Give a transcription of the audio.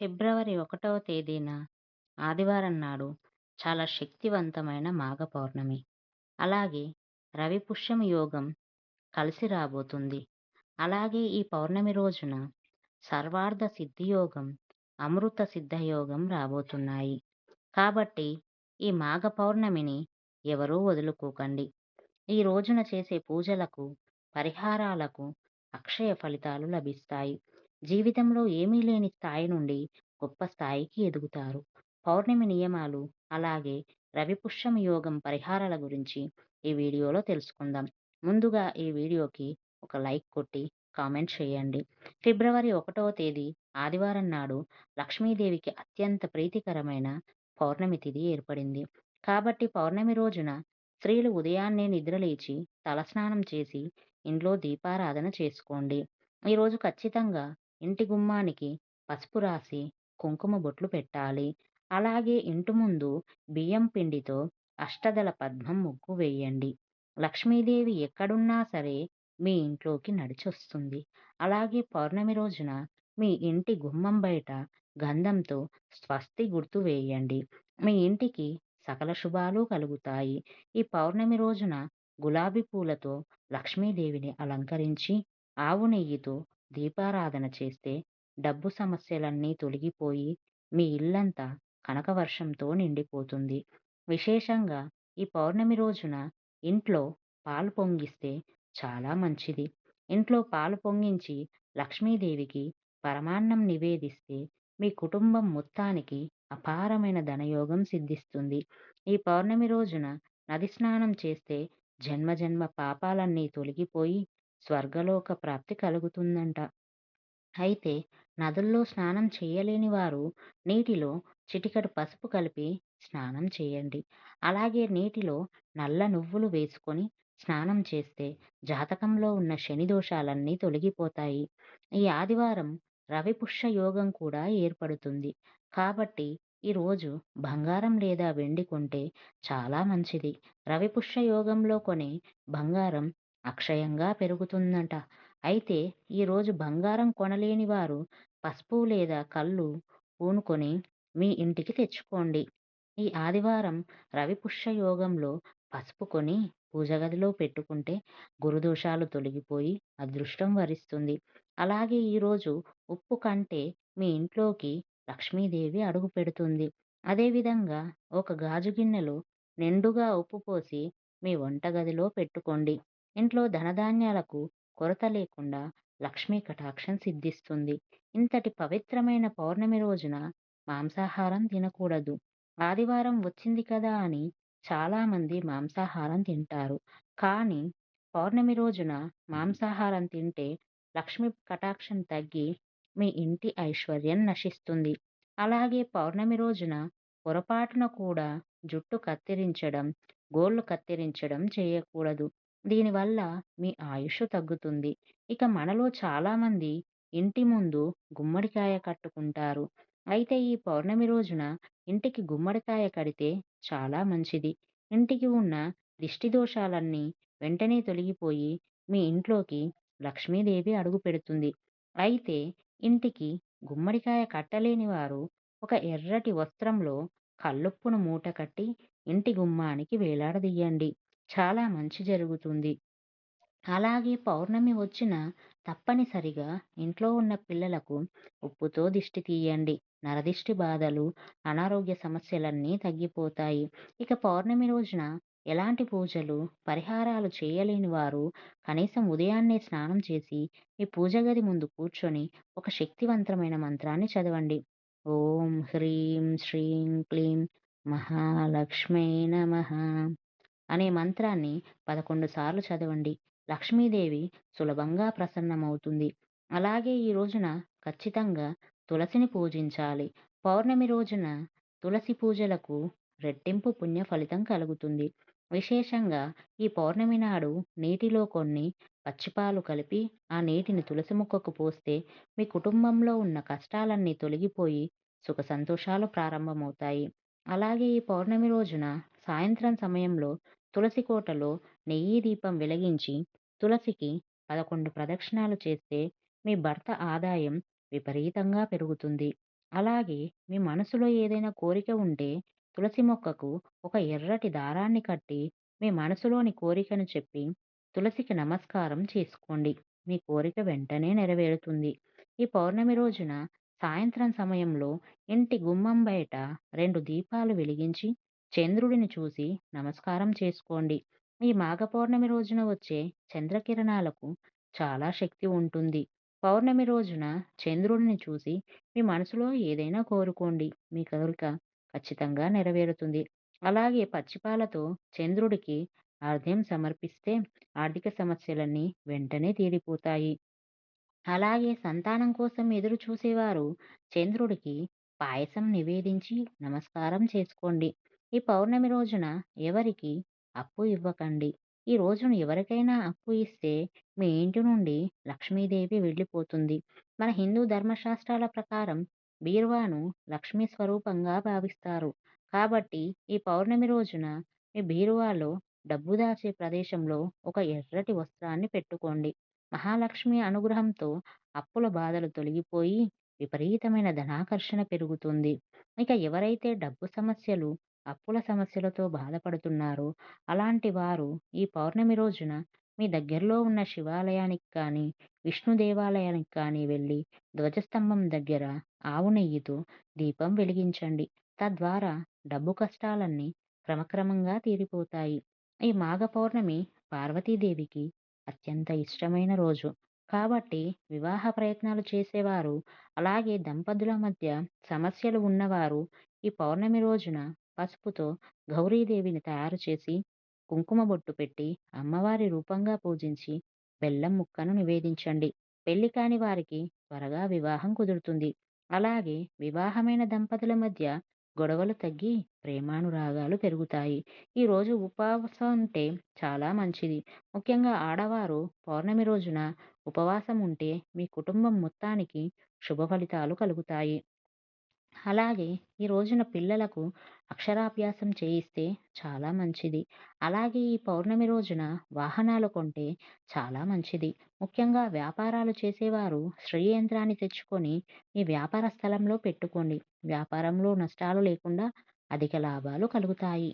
ఫిబ్రవరి 1వ తేదీన ఆదివారం నాడు చాలా శక్తివంతమైన మాఘ పౌర్ణమి. అలాగే రవి పుష్యమి యోగం కలిసి రాబోతుంది. అలాగే ఈ పౌర్ణమి రోజున సర్వార్థ సిద్ధి యోగం, అమృత సిద్ధ యోగం రాబోతున్నాయి. కాబట్టి ఈ మాఘ పౌర్ణమిని ఎవరూ వదులుకోకండి. ఈ రోజున చేసే పూజలకు, పరిహారాలకు అక్షయ ఫలితాలు లభిస్తాయి. జీవితంలో ఏమీ లేని స్థాయి నుండి గొప్ప స్థాయికి ఎదుగుతారు. పౌర్ణమి నియమాలు, అలాగే రవిపుష్యమి యోగం పరిహారాల గురించి ఈ వీడియోలో తెలుసుకుందాం. ముందుగా ఈ వీడియోకి ఒక లైక్ కొట్టి కామెంట్ చేయండి. ఫిబ్రవరి 1వ తేదీ ఆదివారం నాడు లక్ష్మీదేవికి అత్యంత ప్రీతికరమైన పౌర్ణమి తిథి ఏర్పడింది. కాబట్టి పౌర్ణమి రోజున స్త్రీలు ఉదయాన్నే నిద్రలేచి తలస్నానం చేసి ఇంట్లో దీపారాధన చేసుకోండి. ఈరోజు ఖచ్చితంగా ఇంటి గుమ్మానికి పసుపు రాసి కుంకుమ బొట్లు పెట్టాలి. అలాగే ఇంటి ముందు బియ్యం పిండితో అష్టదళ పద్మం ముగ్గు వేయండి. లక్ష్మీదేవి ఎక్కడున్నా సరే మీ ఇంట్లోకి నడిచొస్తుంది. అలాగే పౌర్ణమి రోజున మీ ఇంటి గుమ్మం బయట గంధంతో స్వస్తి గుర్తు వేయండి. మీ ఇంటికి సకల శుభాలు కలుగుతాయి. ఈ పౌర్ణమి రోజున గులాబీ పూలతో లక్ష్మీదేవిని అలంకరించి ఆవు నెయ్యితో దీపారాధన చేస్తే డబ్బు సమస్యలన్నీ తొలగిపోయి మీ ఇల్లంతా కనకవర్షంతో నిండిపోతుంది. విశేషంగా ఈ పౌర్ణమి రోజున ఇంట్లో పాలు పొంగిస్తే చాలా మంచిది. ఇంట్లో పాలు పొంగించి లక్ష్మీదేవికి పరమాన్నం నివేదిస్తే మీ కుటుంబం మొత్తానికి అపారమైన ధనయోగం సిద్ధిస్తుంది. ఈ పౌర్ణమి రోజున నది స్నానం చేస్తే జన్మ పాపాలన్నీ తొలగిపోయి స్వర్గలోక ప్రాప్తి కలుగుతుందంట. అయితే నదుల్లో స్నానం చేయలేని వారు నీటిలో చిటికెడు పసుపు కలిపి స్నానం చేయండి. అలాగే నీటిలో నల్ల నువ్వులు వేసుకొని స్నానం చేస్తే జాతకంలో ఉన్న శని దోషాలన్నీ తొలగిపోతాయి. ఈ ఆదివారం రవిపుష్య యోగం కూడా ఏర్పడుతుంది. కాబట్టి ఈరోజు బంగారం లేదా వెండి కొంటే చాలా మంచిది. రవిపుష్య యోగంలో కొనే బంగారం అక్షయంగా పెరుగుతుందంట. అయితే ఈరోజు బంగారం కొనలేని వారు పసుపు లేదా కళ్ళు పూనుకొని మీ ఇంటికి తెచ్చుకోండి. ఈ ఆదివారం రవిపుష్య యోగంలో పసుపు కొని పూజ గదిలో పెట్టుకుంటే గురుదోషాలు తొలగిపోయి అదృష్టం వరిస్తుంది. అలాగే ఈరోజు ఉప్పు కంటే మీ ఇంట్లోకి లక్ష్మీదేవి అడుగు పెడుతుంది. అదేవిధంగా ఒక గాజు గిన్నెలో నిండుగా ఉప్పు పోసి మీ వంటగదిలో పెట్టుకోండి. ఇంట్లో ధనధాన్యాలకు కొరత లేకుండా లక్ష్మీ కటాక్షం సిద్ధిస్తుంది. ఇంతటి పవిత్రమైన పౌర్ణమి రోజున మాంసాహారం తినకూడదు. ఆదివారం వచ్చింది కదా అని చాలామంది మాంసాహారం తింటారు. కానీ పౌర్ణమి రోజున మాంసాహారం తింటే లక్ష్మీ కటాక్షం తగ్గి మీ ఇంటి ఐశ్వర్యం నశిస్తుంది. అలాగే పౌర్ణమి రోజున పొరపాటున కూడా జుట్టు కత్తిరించడం, గోళ్లు కత్తిరించడం చేయకూడదు. దీనివల్ల మీ ఆయుష్ తగ్గుతుంది. ఇక మనలో చాలామంది ఇంటి ముందు గుమ్మడికాయ కట్టుకుంటారు. అయితే ఈ పౌర్ణమి రోజున ఇంటికి గుమ్మడికాయ కడితే చాలా మంచిది. ఇంటికి ఉన్న దిష్టి దోషాలన్నీ వెంటనే తొలగిపోయి మీ ఇంట్లోకి లక్ష్మీదేవి అడుగుపెడుతుంది. అయితే ఇంటికి గుమ్మడికాయ కట్టలేని వారు ఒక ఎర్రటి వస్త్రంలో కల్లుప్పును మూట కట్టి ఇంటి గుమ్మానికి వేలాడదీయండి. చాలా మంచి జరుగుతుంది. అలాగే పౌర్ణమి వచ్చిన తప్పనిసరిగా ఇంట్లో ఉన్న పిల్లలకు ఉప్పుతో దిష్టి తీయండి. నరదిష్టి బాధలు, అనారోగ్య సమస్యలన్నీ తగ్గిపోతాయి. ఇక పౌర్ణమి రోజున ఎలాంటి పూజలు, పరిహారాలు చేయలేని వారు కనీసం ఉదయాన్నే స్నానం చేసి మీ పూజ గది ముందు కూర్చొని ఒక శక్తివంతమైన మంత్రాన్ని చదవండి. ఓం హ్రీం శ్రీం క్లీం మహాలక్ష్మీ నమః అనే మంత్రాన్ని 11 సార్లు చదవండి. లక్ష్మీదేవి సులభంగా ప్రసన్నమవుతుంది. అలాగే ఈ రోజున ఖచ్చితంగా తులసిని పూజించాలి. పౌర్ణమి రోజున తులసి పూజలకు రెట్టింపు పుణ్య ఫలితం కలుగుతుంది. విశేషంగా ఈ పౌర్ణమి నాడు నీటిలో కొన్ని పచ్చిపాలు కలిపి ఆ నీటిని తులసి మొక్కకు పోస్తే మీ కుటుంబంలో ఉన్న కష్టాలన్నీ తొలగిపోయి సుఖ సంతోషాలు ప్రారంభమవుతాయి. అలాగే ఈ పౌర్ణమి రోజున సాయంత్రం సమయంలో తులసి కోటలో నెయ్యి దీపం వెలిగించి తులసికి 11 ప్రదక్షిణాలు చేస్తే మీ భర్త ఆదాయం విపరీతంగా పెరుగుతుంది. అలాగే మీ మనసులో ఏదైనా కోరిక ఉంటే తులసి మొక్కకు ఒక ఎర్రటి దారాన్ని కట్టి మీ మనసులోని కోరికను చెప్పి తులసికి నమస్కారం చేసుకోండి. మీ కోరిక వెంటనే నెరవేరుతుంది. ఈ పౌర్ణమి రోజున సాయంత్రం సమయంలో ఇంటి గుమ్మం బయట 2 దీపాలు వెలిగించి చంద్రుడిని చూసి నమస్కారం చేసుకోండి. ఈ మాఘ పౌర్ణమి రోజున వచ్చే చంద్రకిరణాలకు చాలా శక్తి ఉంటుంది. పౌర్ణమి రోజున చంద్రుడిని చూసి మీ మనసులో ఏదైనా కోరుకోండి. మీ కోరిక ఖచ్చితంగా నెరవేరుతుంది. అలాగే పచ్చిపాలతో చంద్రుడికి అర్ఘ్యం సమర్పిస్తే ఆర్థిక సమస్యలన్నీ వెంటనే తీరిపోతాయి. అలాగే సంతానం కోసం ఎదురు చూసేవారు చంద్రుడికి పాయసం నివేదించి నమస్కారం చేసుకోండి. ఈ పౌర్ణమి రోజున ఎవరికి అప్పు ఇవ్వకండి. ఈ రోజున ఎవరికైనా అప్పు ఇస్తే మీ ఇంటి నుండి లక్ష్మీదేవి వెళ్ళిపోతుంది. మన హిందూ ధర్మశాస్త్రాల ప్రకారం బీరువాను లక్ష్మీ స్వరూపంగా భావిస్తారు. కాబట్టి ఈ పౌర్ణమి రోజున మీ బీరువాలో డబ్బు దాచే ప్రదేశంలో ఒక ఎర్రటి వస్త్రాన్ని పెట్టుకోండి. మహాలక్ష్మి అనుగ్రహంతో అప్పుల బాధలు తొలగిపోయి విపరీతమైన ధనాకర్షణ పెరుగుతుంది. ఇక ఎవరైతే డబ్బు సమస్యలు, అప్పుల సమస్యలతో బాధపడుతున్నారో అలాంటి వారు ఈ పౌర్ణమి రోజున మీ దగ్గరలో ఉన్న శివాలయానికి కానీ, విష్ణు దేవాలయానికి కానీ వెళ్ళి ధ్వజస్తంభం దగ్గర ఆవు నెయ్యితో దీపం వెలిగించండి. తద్వారా డబ్బు కష్టాలన్నీ క్రమక్రమంగా తీరిపోతాయి. ఈ మాఘ పౌర్ణమి పార్వతీదేవికి అత్యంత ఇష్టమైన రోజు. కాబట్టి వివాహ ప్రయత్నాలు చేసేవారు, అలాగే దంపతుల మధ్య సమస్యలు ఉన్నవారు ఈ పౌర్ణమి రోజున పసుపుతో గౌరీదేవిని తయారు చేసి, కుంకుమ బొట్టు పెట్టి, అమ్మవారి రూపంగా పూజించి, బెల్లం ముక్కను నివేదించండి. పెళ్లి కాని వారికి త్వరగా వివాహం కుదురుతుంది. అలాగే వివాహమైన దంపతుల మధ్య గొడవలు తగ్గి ప్రేమానురాగాలు పెరుగుతాయి. ఈరోజు ఉపవాసం ఉంటే చాలా మంచిది. ముఖ్యంగా ఆడవారు పౌర్ణమి రోజున ఉపవాసం ఉంటే మీ కుటుంబం మొత్తానికి శుభ ఫలితాలు కలుగుతాయి. అలాగే ఈ రోజున పిల్లలకు అక్షరాభ్యాసం చేయిస్తే చాలా మంచిది. అలాగే ఈ పౌర్ణమి రోజున వాహనాలు కొంటే చాలా మంచిది. ముఖ్యంగా వ్యాపారాలు చేసేవారు శ్రీ యంత్రాన్ని తెచ్చుకొని మీ వ్యాపార స్థలంలో పెట్టుకోండి. వ్యాపారంలో నష్టాలు లేకుండా అధిక లాభాలు కలుగుతాయి.